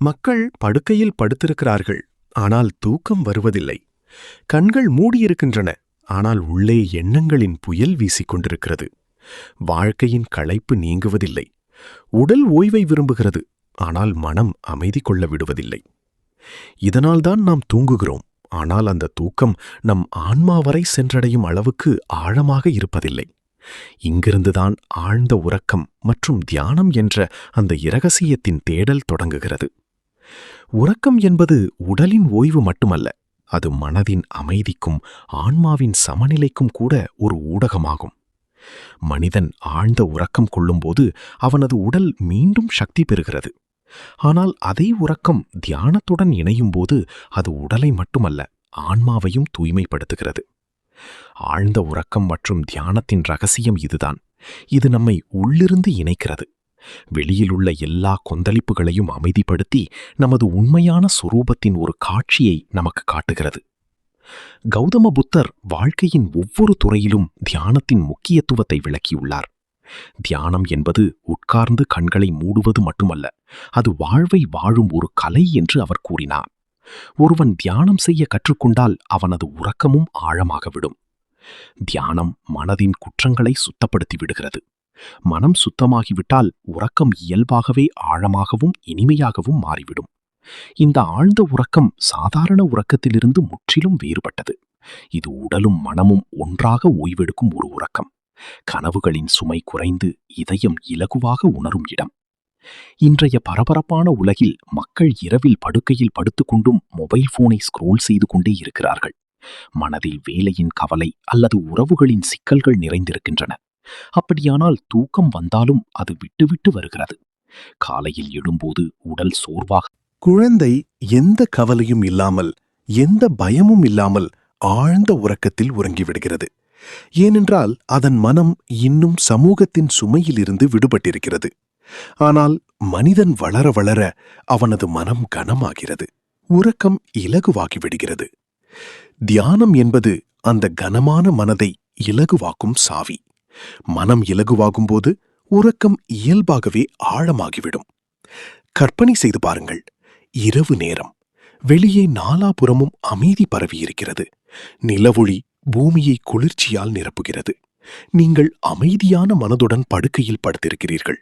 மக்கள் படுக்கையில் படுத்திருக்கிறார்கள், ஆனால் தூக்கம் வருவதில்லை. கண்கள் மூடியிருக்கின்றன, ஆனால் உள்ளே எண்ணங்களின் புயல் வீசிக் கொண்டிருக்கிறது. வாழ்க்கையின் களைப்பு நீங்குவதில்லை. உடல் ஓய்வை விரும்புகிறது, ஆனால் மனம் அமைதி கொள்ள விடுவதில்லை. இதனால்தான் நாம் தூங்குகிறோம், ஆனால் அந்த தூக்கம் நம் ஆன்மா வரை சென்றடையும் அளவுக்கு ஆழமாக இருப்பதில்லை. இங்கிருந்துதான் ஆழ்ந்த உறக்கம் மற்றும் தியானம் என்ற அந்த இரகசியத்தின் தேடல் தொடங்குகிறது. உறக்கம் என்பது உடலின் ஓய்வு மட்டுமல்ல, அது மனதின் அமைதிக்கும் ஆன்மாவின் சமநிலைக்கும் கூட ஒரு ஊடகமாகும். மனிதன் ஆழ்ந்த உறக்கம் கொள்ளும்போது அவனது உடல் மீண்டும் சக்தி பெறுகிறது. ஆனால் அதே உறக்கம் தியானத்துடன் இணையும்போது அது உடலை மட்டுமல்ல, ஆன்மாவையும் தூய்மைப்படுத்துகிறது. ஆழ்ந்த உறக்கம் மற்றும் தியானத்தின் ரகசியம் இதுதான். இது நம்மை உள்ளிருந்து இணைக்கிறது. வெளியில் உள்ள எல்லா கொந்தளிப்புகளையும் அமைதிப்படுத்தி நமது உண்மையான சுரூபத்தின் ஒரு காட்சியை நமக்கு காட்டுகிறது. கௌதம புத்தர் வாழ்க்கையின் ஒவ்வொரு துறையிலும் தியானத்தின் முக்கியத்துவத்தை விளக்கியுள்ளார். தியானம் என்பது உட்கார்ந்து கண்களை மூடுவது மட்டுமல்ல, அது வாழ்வை வாழும் ஒரு கலை என்று அவர் கூறினார். ஒருவன் தியானம் செய்ய கற்றுக்கொண்டால் அவனது உறக்கமும் ஆழமாக விடும். தியானம் மனதின் குற்றங்களை சுத்தப்படுத்தி விடுகிறது. மனம் சுத்தமாகிவிட்டால் உறக்கம் இயல்பாகவே ஆழமாகவும் இனிமையாகவும் மாறிவிடும். இந்த ஆழ்ந்த உறக்கம் சாதாரண உறக்கத்திலிருந்து முற்றிலும் வேறுபட்டது. இது உடலும் மனமும் ஒன்றாக ஓய்வெடுக்கும் ஒரு உறக்கம். கனவுகளின் சுமை குறைந்து இதயம் இலகுவாக உணரும் இடம். இன்றைய பரபரப்பான உலகில் மக்கள் இரவில் படுக்கையில் படுத்துக்கொண்டும் மொபைல் போனை ஸ்க்ரோல் செய்து கொண்டே இருக்கிறார்கள். மனதில் வேலையின் கவலை அல்லது உறவுகளின் சிக்கல்கள் நிறைந்திருக்கின்றன. அப்படியானால் தூக்கம் வந்தாலும் அது விட்டுவிட்டு வருகிறது. காலையில் எழும்போது உடல் சோர்வாக. குழந்தை எந்த கவலையும் இல்லாமல், எந்த பயமும் இல்லாமல் ஆழ்ந்த உறக்கத்தில் உறங்கிவிடுகிறது. ஏனென்றால் அதன் மனம் இன்னும் சமூகத்தின் சுமையிலிருந்து விடுபட்டிருக்கிறது. ஆனால் மனிதன் வளர வளர அவனது மனம் கனமாகிறது. உறக்கம் இலகுவாகிவிடுகிறது. தியானம் என்பது அந்த கனமான மனதை இலகுவாக்கும் சாவி. மனம் இலகுவாகும்போது உறக்கம் இயல்பாகவே ஆழமாகிவிடும். கற்பனை செய்து பாருங்கள், இரவு நேரம். வெளியே நாலாபுறமும் அமைதி பரவியிருக்கிறது. நிலவொளி பூமியை குளிர்ச்சியால் நிரப்புகிறது. நீங்கள் அமைதியான மனதுடன் படுக்கையில் படுத்திருக்கிறீர்கள்.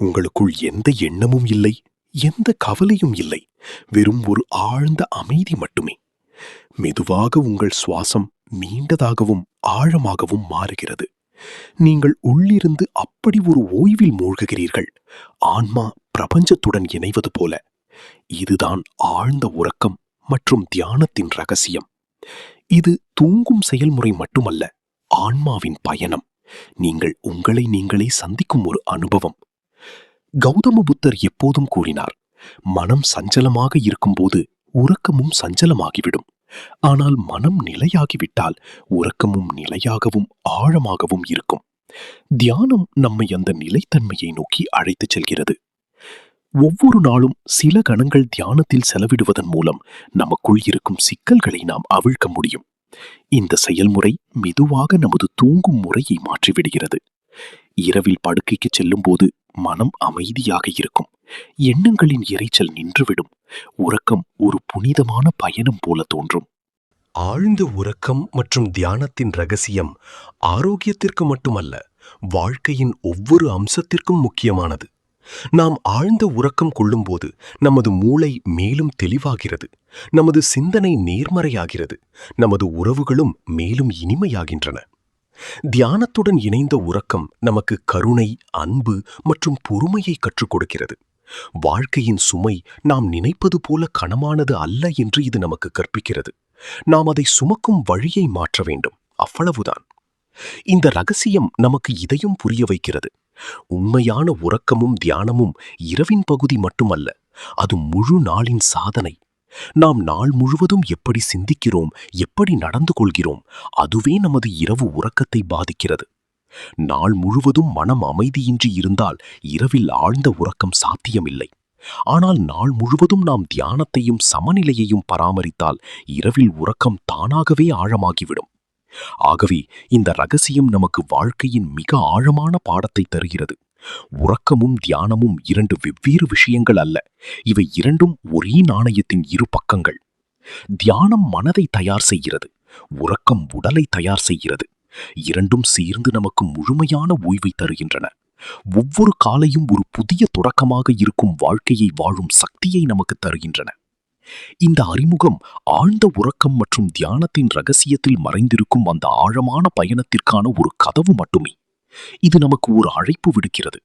உங்களுக்குள் எந்த எண்ணமும் இல்லை, எந்த கவலையும் இல்லை. வெறும் ஒரு ஆழ்ந்த அமைதி மட்டுமே. மெதுவாக உங்கள் சுவாசம் நீண்டதாகவும் ஆழமாகவும் மாறுகிறது. நீங்கள் உள்ளிருந்து அப்படி ஒரு ஓய்வில் மூழ்குகிறீர்கள், ஆன்மா பிரபஞ்சத்துடன் இணைவது போல. இதுதான் ஆழ்ந்த உறக்கம் மற்றும் தியானத்தின் ரகசியம். இது தூங்கும் செயல்முறை மட்டுமல்ல, ஆன்மாவின் பயணம். நீங்கள் உங்களை நீங்களே சந்திக்கும் ஒரு அனுபவம். கௌதம புத்தர் எப்போதும் கூறினார், மனம் சஞ்சலமாக இருக்கும்போது உறக்கமும் சஞ்சலமாகிவிடும். ஆனால் மனம் நிலையாகிவிட்டால் உறக்கமும் நிலையாகவும் ஆழமாகவும் இருக்கும். தியானம் நம்மை அந்த நிலைத்தன்மையை நோக்கி அழைத்துச் செல்கிறது. ஒவ்வொரு நாளும் சில கணங்கள் தியானத்தில் செலவிடுவதன் மூலம் நமக்குள் இருக்கும் சிக்கல்களை நாம் அவிழ்க்க முடியும். இந்த செயல்முறை மெதுவாக நமது தூங்கும் முறையை மாற்றிவிடுகிறது. இரவில் படுக்கைக்கு செல்லும்போது மனம் அமைதியாக இருக்கும். எண்ணங்களின் இரைச்சல் நின்றுவிடும். உறக்கம் ஒரு புனிதமான பயணம் போல தோன்றும். ஆழ்ந்த உறக்கம் மற்றும் தியானத்தின் ரகசியம் ஆரோக்கியத்திற்கு மட்டுமல்ல, வாழ்க்கையின் ஒவ்வொரு அம்சத்திற்கும் முக்கியமானது. நாம் ஆழ்ந்த உறக்கம் கொள்ளும்போது நமது மூளை மேலும் தெளிவாகிறது. நமது சிந்தனை நேர்மறையாகிறது. நமது உறவுகளும் மேலும் இனிமையாகின்றன. தியானத்துடன் இணைந்த உறக்கம் நமக்கு கருணை, அன்பு மற்றும் பொறுமையை கற்றுக் கொடுக்கிறது. வாழ்க்கையின் சுமை நாம் நினைப்பது போல கனமானது அல்ல என்று இது நமக்கு கற்பிக்கிறது. நாம் அதை சுமக்கும் வழியை மாற்ற வேண்டும், அவ்வளவுதான். இந்த ரகசியம் நமக்கு இதையும் புரிய வைக்கிறது. உண்மையான உறக்கமும் தியானமும் இரவின் பகுதி மட்டுமல்ல, அது முழு நாளின் சாதனை. நாம் நாள் முழுவதும் எப்படி சிந்திக்கிறோம், எப்படி நடந்து கொள்கிறோம், அதுவே நமது இரவு உறக்கத்தை பாதிக்கிறது. நாள் முழுவதும் மனம் அமைதியின்றி இருந்தால் இரவில் ஆழ்ந்த உறக்கம் சாத்தியமில்லை. ஆனால் நாள் முழுவதும் நாம் தியானத்தையும் சமநிலையையும் பராமரித்தால் இரவில் உறக்கம் தானாகவே ஆழமாகிவிடும். ஆகவே இந்த ரகசியம் நமக்கு வாழ்க்கையின் மிக ஆழமான பாடத்தை தருகிறது. உறக்கமும் தியானமும் இரண்டு வெவ்வேறு விஷயங்கள் அல்ல. இவை இரண்டும் ஒரே நாணயத்தின் இரு பக்கங்கள். தியானம் மனதை தயார் செய்கிறது, உறக்கம் உடலை தயார் செய்கிறது. இரண்டும் சேர்ந்து நமக்கு முழுமையான ஓய்வை தருகின்றன. ஒவ்வொரு காலையும் ஒரு புதிய தொடக்கமாக இருக்கும் வாழ்க்கையை வாழும் சக்தியை நமக்கு தருகின்றன. இந்த அறிமுகம் ஆழ்ந்த உறக்கம் மற்றும் தியானத்தின் ரகசியத்தில் மறைந்திருக்கும் அந்த ஆழமான பயணத்திற்கான ஒரு கதவு மட்டுமே. இது நமக்கு ஒரு அழைப்பு விடுக்கிறது.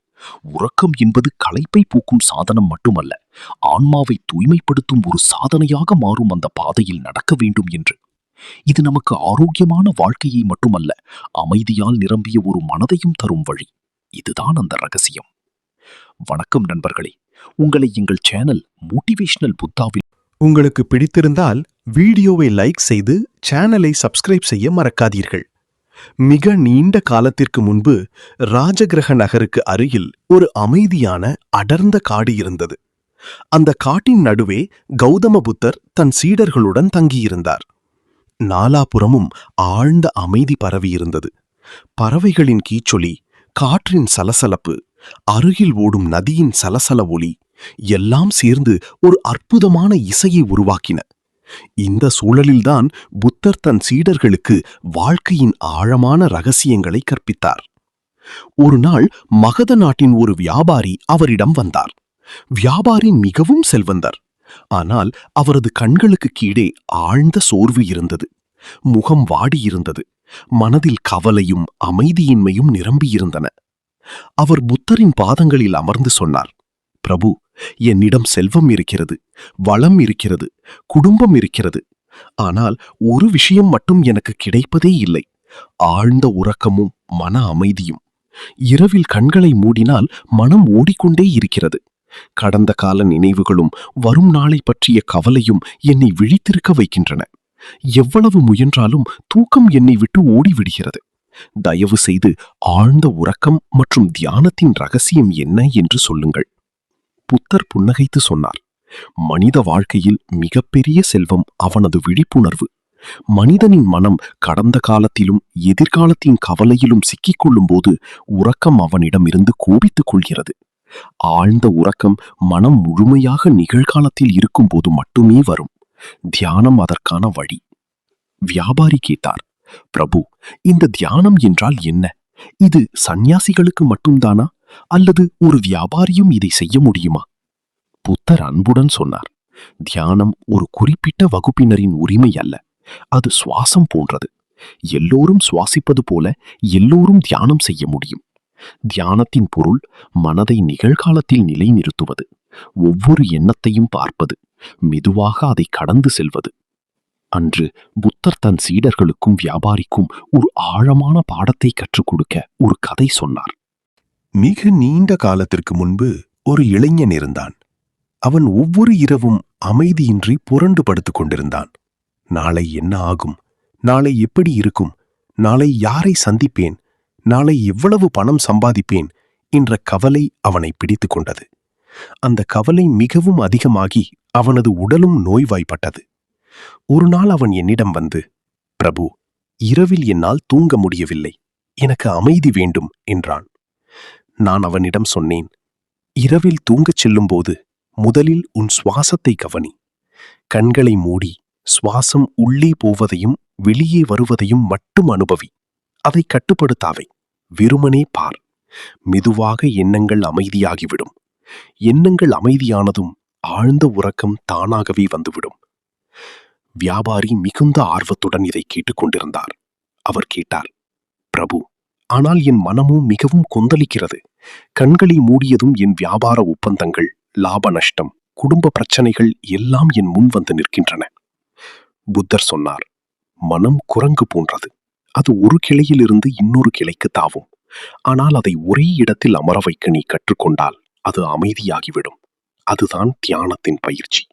உறக்கம் என்பது களைப்பை போக்கும் சாதனம் மட்டுமல்ல, ஆன்மாவை தூய்மைப்படுத்தும் ஒரு சாதனையாக மாறும் அந்த பாதையில் நடக்க வேண்டும் என்று. இது நமக்கு ஆரோக்கியமான வாழ்க்கையை மட்டுமல்ல, அமைதியால் நிரம்பிய ஒரு மனதையும் தரும் வழி. இதுதான் அந்த ரகசியம். வணக்கம் நண்பர்களே, உங்களை எங்கள் சேனல் மோட்டிவேஷனல் புத்தாவில் உங்களுக்கு பிடித்திருந்தால் வீடியோவை லைக் செய்து சேனலை சப்ஸ்கிரைப் செய்ய மறக்காதீர்கள். மிக நீண்ட காலத்திற்கு முன்பு ராஜகிரக நகருக்கு அருகில் ஒரு அமைதியான அடர்ந்த காடு இருந்தது. அந்த காட்டின் நடுவே கௌதம புத்தர் தன் சீடர்களுடன் தங்கியிருந்தார். நாலாபுறமும் ஆழ்ந்த அமைதி பரவியிருந்தது. பறவைகளின் கீச்சொலி, காற்றின் சலசலப்பு, அருகில் ஓடும் நதியின் சலசல ஒலி எல்லாம் சேர்ந்து ஒரு அற்புதமான இசையை உருவாக்கின. இந்த சூழலில்தான் புத்தர் தன் சீடர்களுக்கு வாழ்க்கையின் ஆழமான ரகசியங்களை கற்பித்தார். ஒரு நாள் மகத நாட்டின் ஒரு வியாபாரி அவரிடம் வந்தார். வியாபாரி மிகவும் செல்வந்தர். ஆனால் அவரது கண்களுக்கு கீழே ஆழ்ந்த சோர்வு இருந்தது. முகம் வாடியிருந்தது. மனதில் கவலையும் அமைதியின்மையும் நிரம்பியிருந்தன. அவர் புத்தரின் பாதங்களில் அமர்ந்து சொன்னார், பிரபு, என்னிடம் செல்வம் இருக்கிறது, வளம் இருக்கிறது, குடும்பம் இருக்கிறது. ஆனால் ஒரு விஷயம் மட்டும் எனக்கு கிடைப்பதே இல்லை, ஆழ்ந்த உறக்கமும் மன அமைதியும். இரவில் கண்களை மூடினால் மனம் ஓடிக்கொண்டே இருக்கிறது. கடந்த கால நினைவுகளும் வரும் நாளை பற்றிய கவலையும் என்னை விழித்திருக்க வைக்கின்றன. எவ்வளவு முயன்றாலும் தூக்கம் என்னை விட்டு ஓடிவிடுகிறது. தயவு செய்து ஆழ்ந்த உறக்கம் மற்றும் தியானத்தின் ரகசியம் என்ன என்று சொல்லுங்கள். புத்தர் புன்னகைத்து சொன்னார், மனித வாழ்க்கையில் மிகப்பெரிய செல்வம் அவனது விழிப்புணர்வு. மனிதனின் மனம் கடந்த காலத்திலும் எதிர்காலத்தின் கவலையிலும் சிக்கிக்கொள்ளும் போது உறக்கம் அவனிடமிருந்து கோபித்துக் கொள்கிறது. ஆழ்ந்த உறக்கம் மனம் முழுமையாக நிகழ்காலத்தில் இருக்கும்போது மட்டுமே வரும். தியானம் அதற்கான வழி. வியாபாரி கேட்டார், பிரபு, இந்த தியானம் என்றால் என்ன? இது சந்நியாசிகளுக்கு மட்டும்தானா, அல்லது ஒரு வியாபாரியும் இதை செய்ய முடியுமா? புத்தர் அன்புடன் சொன்னார், தியானம் ஒரு குறிப்பிட்ட வகுப்பினரின் உரிமை அல்ல. அது சுவாசம் போன்றது. எல்லோரும் சுவாசிப்பது போல எல்லோரும் தியானம் செய்ய முடியும். தியானத்தின் பொருள் மனதை நிகழ்காலத்தில் நிலைநிறுத்துவது, ஒவ்வொரு எண்ணத்தையும் பார்ப்பது, மெதுவாக அதை கடந்து செல்வது. அன்று புத்தர் தன் சீடர்களுக்கும் வியாபாரிக்கும் ஒரு ஆழமான பாடத்தை கற்றுக் கொடுக்க ஒரு கதை சொன்னார். மிக நீண்ட காலத்திற்கு முன்பு ஒரு இளைஞன் இருந்தான். அவன் ஒவ்வொரு இரவும் அமைதியின்றி புரண்டு படுத்துக் கொண்டிருந்தான். நாளை என்ன ஆகும்? நாளை எப்படி இருக்கும்? நாளை யாரை சந்திப்பேன்? நாளை எவ்வளவு பணம் சம்பாதிப்பேன் என்ற கவலை அவனை பிடித்துக் கொண்டது. அந்த கவலை மிகவும் அதிகமாகி அவனது உடலும் நோய்வாய்ப்பட்டது. ஒரு நாள் அவன் என்னிடம் வந்து, பிரபு, இரவில் என்னால் தூங்க முடியவில்லை, எனக்கு அமைதி வேண்டும் என்றான். நான் அவனிடம் சொன்னேன், இரவில் தூங்கச் செல்லும்போது முதலில் உன் சுவாசத்தை கவனி. கண்களை மூடி சுவாசம் உள்ளே போவதையும் வெளியே வருவதையும் மட்டும் அனுபவி. அதை கட்டுப்படுத்தாவை, வெறுமனே பார். மெதுவாக எண்ணங்கள் அமைதியாகிவிடும். எண்ணங்கள் அமைதியானதும் ஆழ்ந்த உறக்கம் தானாகவே வந்துவிடும். வியாபாரி மிகுந்த ஆர்வத்துடன் இதை கேட்டுக்கொண்டிருந்தார். அவர் கேட்டார், பிரபு, ஆனால் என் மனமும் மிகவும் கொந்தளிக்கிறது. கண்களை மூடியதும் என் வியாபார ஒப்பந்தங்கள், லாப நஷ்டம், குடும்ப பிரச்சனைகள் எல்லாம் என் முன் வந்து நிற்கின்றன. புத்தர் சொன்னார், மனம் குரங்கு போன்றது. அது ஒரு கிளையிலிருந்து இன்னொரு கிளைக்கு தாவும். ஆனால் அதை ஒரே இடத்தில் அமர வைக்க நீ கற்றுக்கொண்டால் அது அமைதியாகிவிடும். அதுதான் தியானத்தின் பயிற்சி.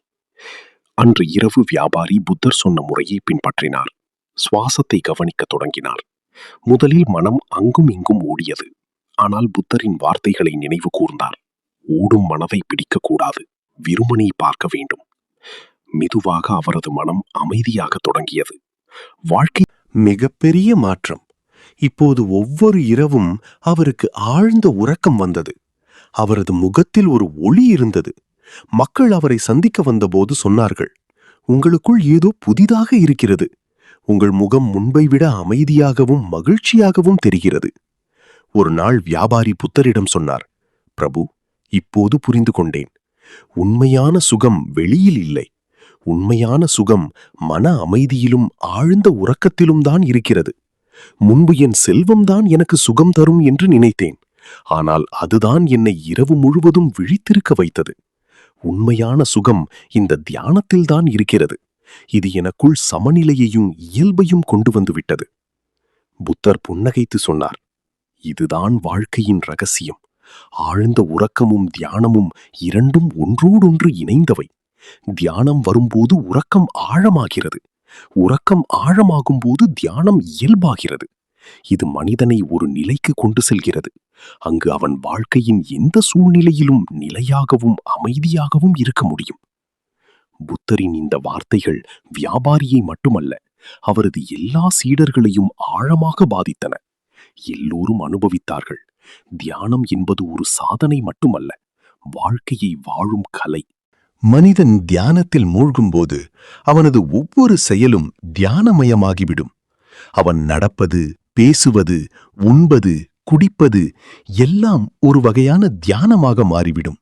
அன்று இரவு வியாபாரி புத்தர் சொன்ன முறையை பின்பற்றினார். சுவாசத்தை கவனிக்க தொடங்கினார். முதலில் மனம் அங்கும் இங்கும் ஓடியது. ஆனால் புத்தரின் வார்த்தைகளை நினைவு கூர்ந்தார். ஓடும் மனதை பிடிக்கக்கூடாது, வெறுமனே பார்க்க வேண்டும். மெதுவாக அவரது மனம் அமைதியாக தொடங்கியது. வாழ்க்கை மிகப்பெரிய மாற்றம். இப்போது ஒவ்வொரு இரவும் அவருக்கு ஆழ்ந்த உறக்கம் வந்தது. அவரது முகத்தில் ஒரு ஒளி இருந்தது. மக்கள் அவரை சந்திக்க வந்தபோது சொன்னார்கள், உங்களுக்குள் ஏதோ புதிதாக இருக்கிறது. உங்கள் முகம் முன்பை விட அமைதியாகவும் மகிழ்ச்சியாகவும் தெரிகிறது. ஒரு நாள் வியாபாரி புத்தரிடம் சொன்னார், பிரபு, இப்போது புரிந்து கொண்டேன். உண்மையான சுகம் வெளியில் இல்லை. உண்மையான சுகம் மன அமைதியிலும் ஆழ்ந்த உறக்கத்திலும் தான் இருக்கிறது. முன்பு என் செல்வம்தான் எனக்கு சுகம் தரும் என்று நினைத்தேன். ஆனால் அதுதான் என்னை இரவு முழுவதும் விழித்திருக்க வைத்தது. உண்மையான சுகம் இந்த தியானத்தில்தான் இருக்கிறது. இது எனக்குள் சமநிலையையும் இயல்பையும் கொண்டு வந்து விட்டது. புத்தர் புன்னகைத்து சொன்னார், இதுதான் வாழ்க்கையின் ரகசியம். ஆழ்ந்த உறக்கமும் தியானமும் இரண்டும் ஒன்றோடொன்று இணைந்தவை. தியானம் வரும்போது உறக்கம் ஆழமாகிறது. உறக்கம் ஆழமாகும் போது தியானம் இயல்பாகிறது. இது மனிதனை ஒரு நிலைக்கு கொண்டு செல்கிறது. அங்கு அவன் வாழ்க்கையின் எந்த சூழ்நிலையிலும் நிலையாகவும் அமைதியாகவும் இருக்க முடியும். புத்தரின் இந்த வார்த்தைகள் வியாபாரியை மட்டுமல்ல, அவரது எல்லா சீடர்களையும் ஆழமாக பாதித்தன. எல்லோரும் அனுபவித்தார்கள். தியானம் என்பது ஒரு சாதனை மட்டுமல்ல, வாழ்க்கையை வாழும் கலை. மனிதன் தியானத்தில் மூழ்கும்போது அவனது ஒவ்வொரு செயலும் தியானமயமாகிவிடும். அவன் நடப்பது, பேசுவது, உண்பது, குடிப்பது எல்லாம் ஒரு வகையான தியானமாக மாறிவிடும்.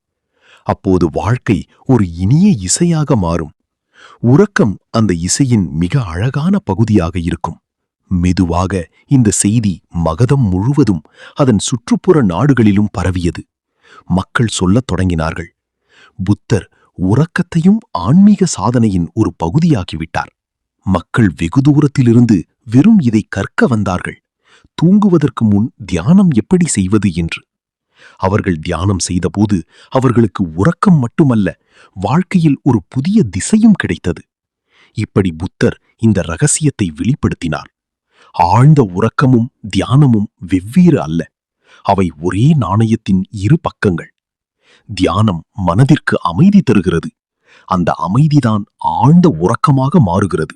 அப்போது வாழ்க்கை ஒரு இனிய இசையாக மாறும். உறக்கம் அந்த இசையின் மிக அழகான பகுதியாக இருக்கும். மெதுவாக இந்த செய்தி மகதம் முழுவதும் அதன் சுற்றுப்புற நாடுகளிலும் பரவியது. மக்கள் சொல்லத் தொடங்கினார்கள், புத்தர் உறக்கத்தையும் ஆன்மீக சாதனையின் ஒரு பகுதியாக்கிவிட்டார். மக்கள் வெகு தூரத்திலிருந்து வெறும் இதை கற்க வந்தார்கள். தூங்குவதற்கு முன் தியானம் எப்படி செய்வது என்று. அவர்கள் தியானம் செய்தபோது அவர்களுக்கு உறக்கம் மட்டுமல்ல, வாழ்க்கையில் ஒரு புதிய திசையும் கிடைத்தது. இப்படி புத்தர் இந்த ரகசியத்தை வெளிப்படுத்தினார். ஆழ்ந்த உறக்கமும் தியானமும் வெவ்வேறு அல்ல. அவை ஒரே நாணயத்தின் இரு பக்கங்கள். தியானம் மனதிற்கு அமைதி தருகிறது. அந்த அமைதிதான் ஆழ்ந்த உறக்கமாக மாறுகிறது.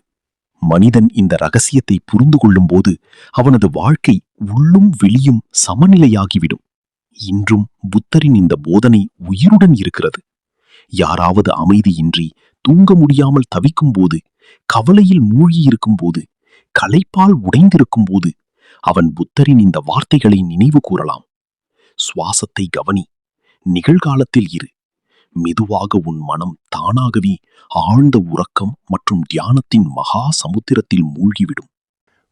மனிதன் இந்த ரகசியத்தை புரிந்து கொள்ளும்போது அவனது வாழ்க்கை உள்ளும் வெளியும் சமநிலையாகிவிடும். இன்றும் புத்தரின் இந்த போதனை உயிருடன் இருக்கிறது. யாராவது அமைதியின்றி தூங்க முடியாமல் தவிக்கும் போது, கவலையில் மூழ்கியிருக்கும் போது, களைப்பால் உடைந்திருக்கும் போது அவன் புத்தரின் இந்த வார்த்தைகளை நினைவு கூறலாம். சுவாசத்தை கவனி, நிகழ்காலத்தில் இரு. மெதுவாக உன் மனம் தானாகவே ஆழ்ந்த உறக்கம் மற்றும் தியானத்தின் மகா சமுத்திரத்தில் மூழ்கிவிடும்.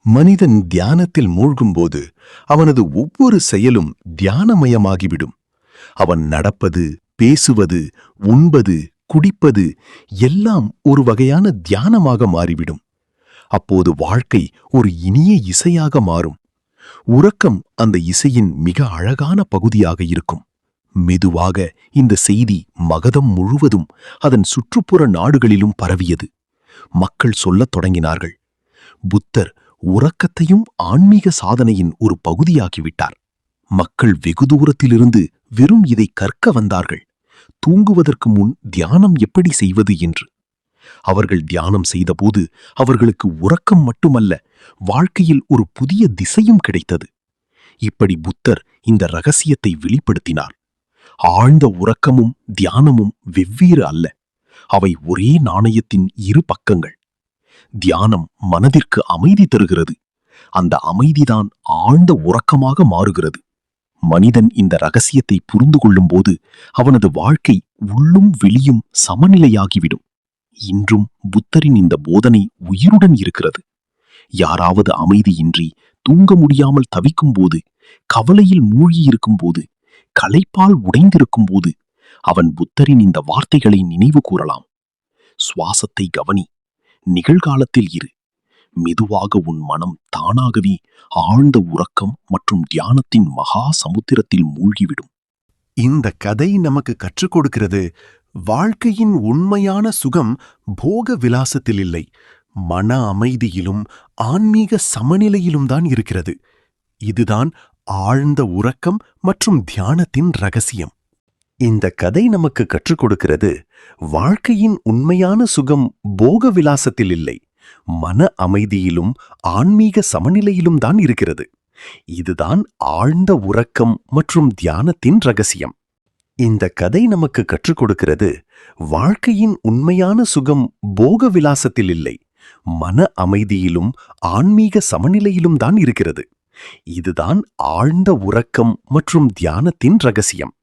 மனிதன் தியானத்தில் மூழ்கும்போது அவனது ஒவ்வொரு செயலும் தியானமயமாகிவிடும். அவன் நடப்பது, பேசுவது, உண்பது, குடிப்பது எல்லாம் ஒரு வகையான தியானமாக மாறிவிடும். அப்போது வாழ்க்கை ஒரு இனிய இசையாக மாறும். உறக்கம் அந்த இசையின் மிக அழகான பகுதியாக இருக்கும். மெதுவாக இந்த செய்தி மகதம் முழுவதும் அதன் சுற்றுப்புற நாடுகளிலும் பரவியது. மக்கள் சொல்லத் தொடங்கினார்கள், புத்தர் உறக்கத்தையும் ஆன்மீக சாதனையின் ஒரு பகுதியாக்கிவிட்டார். மக்கள் வெகு தூரத்திலிருந்து வெறும் இதை கற்க வந்தார்கள். தூங்குவதற்கு முன் தியானம் எப்படி செய்வது என்று. அவர்கள் தியானம் செய்தபோது அவர்களுக்கு உறக்கம் மட்டுமல்ல, வாழ்க்கையில் ஒரு புதிய திசையும் கிடைத்தது. இப்படி புத்தர் இந்த ரகசியத்தை வெளிப்படுத்தினார். ஆழ்ந்த உறக்கமும் தியானமும் வெவ்வேறு அல்ல. அவை ஒரே நாணயத்தின் இரு பக்கங்கள். தியானம் மனதிற்கு அமைதி தருகிறது. அந்த அமைதிதான் ஆழ்ந்த உறக்கமாக மாறுகிறது. மனிதன் இந்த ரகசியத்தை புரிந்து கொள்ளும்போது அவனது வாழ்க்கை உள்ளும் வெளியும் சமநிலையாகிவிடும். இன்றும் புத்தரின் இந்த போதனை உயிருடன் இருக்கிறது. யாராவது அமைதியின்றி தூங்க முடியாமல் தவிக்கும் போது, கவலையில் மூழ்கியிருக்கும் போது, களைப்பால் உடைந்திருக்கும் போது அவன் புத்தரின் இந்த வார்த்தைகளை நினைவு கூறலாம். சுவாசத்தை கவனி, நிகழ்காலத்தில் இரு. மெதுவாக உன் மனம் தானாகவே ஆழ்ந்த உறக்கம் மற்றும் தியானத்தின் மகா சமுத்திரத்தில் மூழ்கிவிடும். இந்த கதை நமக்கு கற்றுக் கொடுக்கிறது, வாழ்க்கையின் உண்மையான சுகம் போக விலாசத்தில் இல்லை, மன அமைதியிலும் ஆன்மீக சமநிலையிலும் தான் இருக்கிறது. இதுதான் ஆழ்ந்த உறக்கம் மற்றும் தியானத்தின் ரகசியம். இந்த கதை நமக்கு கற்றுக் கொடுக்கிறது, வாழ்க்கையின் உண்மையான சுகம் போக விலாசத்தில் இல்லை, மன அமைதியிலும் ஆன்மீக சமநிலையிலும் தான் இருக்கிறது. இதுதான் ஆழ்ந்த உறக்கம் மற்றும் தியானத்தின் ரகசியம். இந்த கதை நமக்கு கற்றுக் கொடுக்கிறது, வாழ்க்கையின் உண்மையான சுகம் போக விலாசத்தில் இல்லை, மன அமைதியிலும் ஆன்மீக சமநிலையிலும் தான் இருக்கிறது. இதுதான் ஆழ்ந்த உறக்கம் மற்றும் தியானத்தின் ரகசியம்.